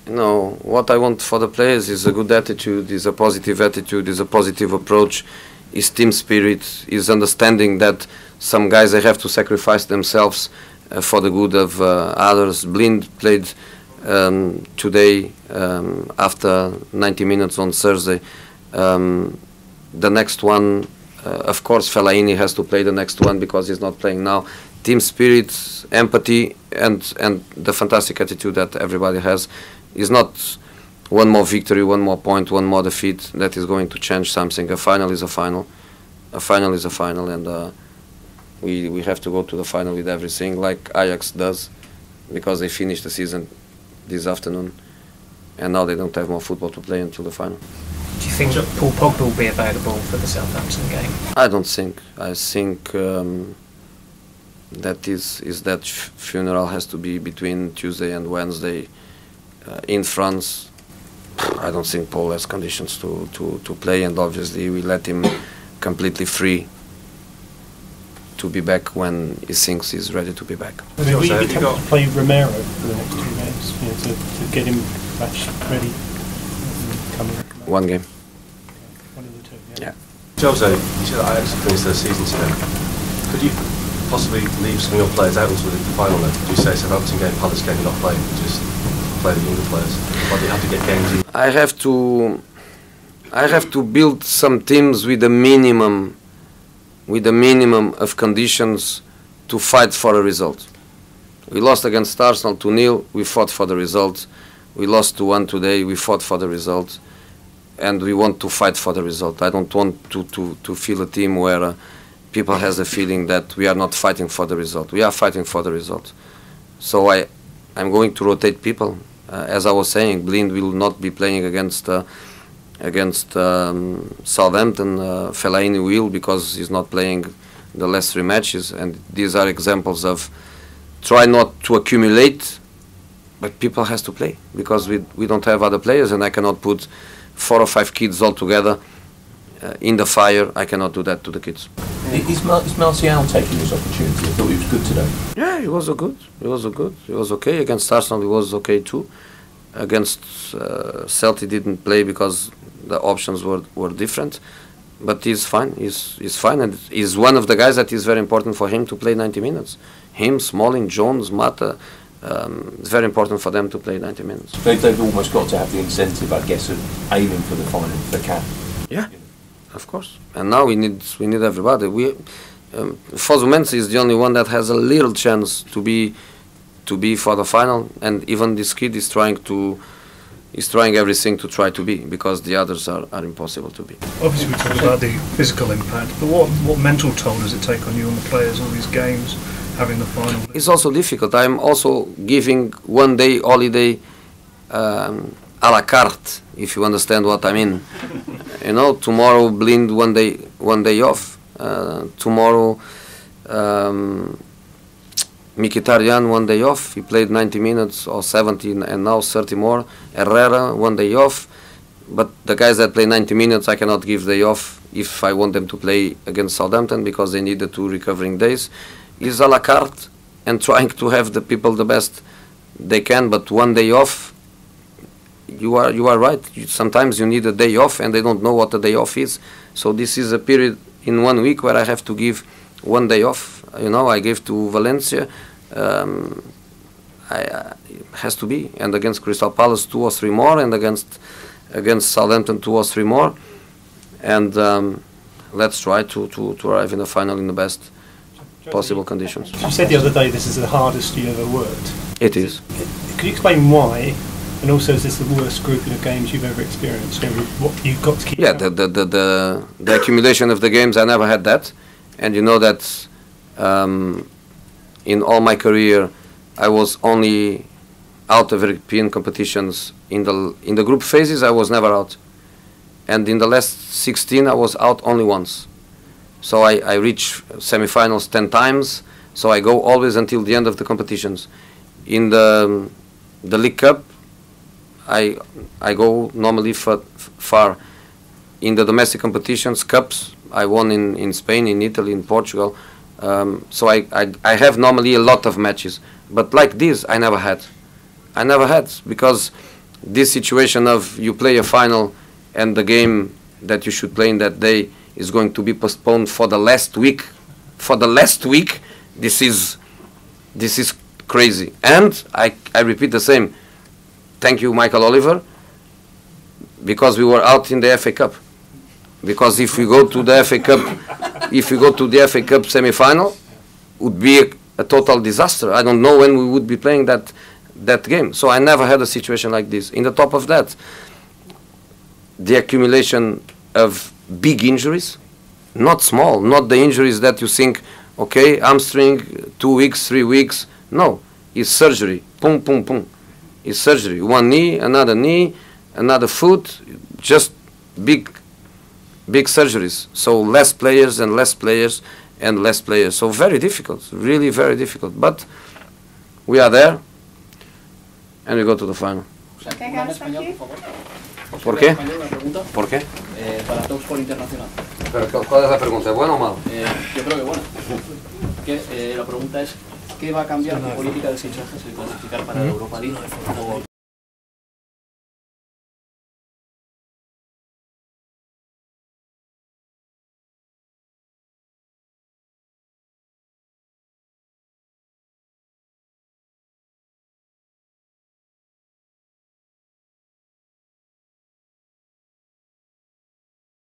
You know, what I want for the players is a good attitude, is a positive attitude, is a positive approach, is team spirit, is understanding that some guys they have to sacrifice themselves for the good of others. Blind played today after 90 minutes on Thursday. The next one, of course, Fellaini has to play the next one because he's not playing now. Team spirit, empathy, and the fantastic attitude that everybody has is not one more victory, one more point, one more defeat that is going to change something. A final is a final. A final is a final, and we have to go to the final with everything, like Ajax does, because they finished the season this afternoon, and now they don't have more football to play until the final. Do you think Paul Pogba will be available for the Southampton game? I don't think. I think that funeral has to be between Tuesday and Wednesday in France. I don't think Paul has conditions to play, and obviously we let him completely free to be back when he thinks he's ready to be back. Will you be tempted to play Romero for the next 2 games, you know, to get him match ready? One game. One of the two, yeah. Jose, you said that Ajax finished their season today. Could you possibly leave some of your players out with the final then? Do you say Southampton game, Palace game, you're not playing, just play the younger players? Or do you have to get games in? I have to build some teams with a minimum of conditions to fight for a result. We lost against Arsenal 2-0, we fought for the result. We lost 2-1 today, we fought for the result. And we want to fight for the result. I don't want to feel a team where people has a feeling that we are not fighting for the result. We are fighting for the result. So I'm going to rotate people. As I was saying, Blind will not be playing against Southampton. Fellaini will, because he's not playing the last 3 matches. And these are examples of try not to accumulate, but people has to play, because we don't have other players, and I cannot put 4 or 5 kids all together in the fire. I cannot do that to the kids. Is Martial taking his opportunity? I thought he was good today. Yeah, he was good. He was okay. Against Arsenal he was okay too. Against Celtic didn't play because the options were different. But he's fine. He's fine, and he's one of the guys that is very important for him to play 90 minutes. Him, Smalling, Jones, Mata. It's very important for them to play 90 minutes. They've almost got to have the incentive, I guess, of aiming for the final if they can. Yeah, of course. And now we need everybody. Fosumensa is the only one that has a little chance to be for the final, and even this kid is trying everything to try to be, because the others are impossible to be. Obviously we talked about the physical impact, but what mental toll does it take on you and the players, all these games, having the final? It's also difficult. I'm also giving 1 day holiday a la carte, if you understand what I mean. You know, tomorrow Blind 1 day off. Tomorrow Mkhitaryan 1 day off. He played 90 minutes or 70 and now 30 more. Herrera 1 day off. But the guys that play 90 minutes I cannot give day off if I want them to play against Southampton, because they need the 2 recovering days. Is a la carte and trying to have the people the best they can, but 1 day off, you are right. Sometimes you need a day off and they don't know what a day off is. So this is a period in 1 week where I have to give 1 day off. You know, I gave to Valencia. It has to be, and against Crystal Palace 2 or 3 more, and against Southampton 2 or 3 more, and let's try to arrive in the final in the best possible conditions. You said the other day this is the hardest you ever worked. It is. Could you explain why? And also, is this the worst grouping of games you've ever experienced? You know, what you've got to keep. Yeah, the accumulation of the games, I never had that, and you know that in all my career I was only out of European competitions in the group phases. I was never out, and in the last 16 I was out only once. So I reach semi-finals 10 times. So I go always until the end of the competitions. In the League Cup, I go normally far. In the domestic competitions, cups, I won in Spain, in Italy, in Portugal. So I have normally a lot of matches. But like this, I never had. I never had, because this situation of you play a final and the game that you should play in that day is going to be postponed for the last week. For the last week, this is crazy. And I repeat the same. Thank you, Michael Oliver, because we were out in the FA Cup. Because if we go to the FA Cup, semi-final, would be a total disaster. I don't know when we would be playing that game. So I never had a situation like this. In the top of that, the accumulation of big injuries, not small, not the injuries that you think, okay, hamstring, 2 weeks, 3 weeks. No, it's surgery. Boom, boom, boom. It's surgery. One knee, another foot, just big surgeries. So less players and less players and less players. So very difficult, really very difficult. But we are there and we go to the final. ¿Por qué? ¿Por qué? Para Talks por Internacional. Pero, ¿cuál es la pregunta? ¿Buena o mala? Yo creo que buena. La pregunta es, ¿qué va a cambiar la política de fichajes al clasificar para la Europa League?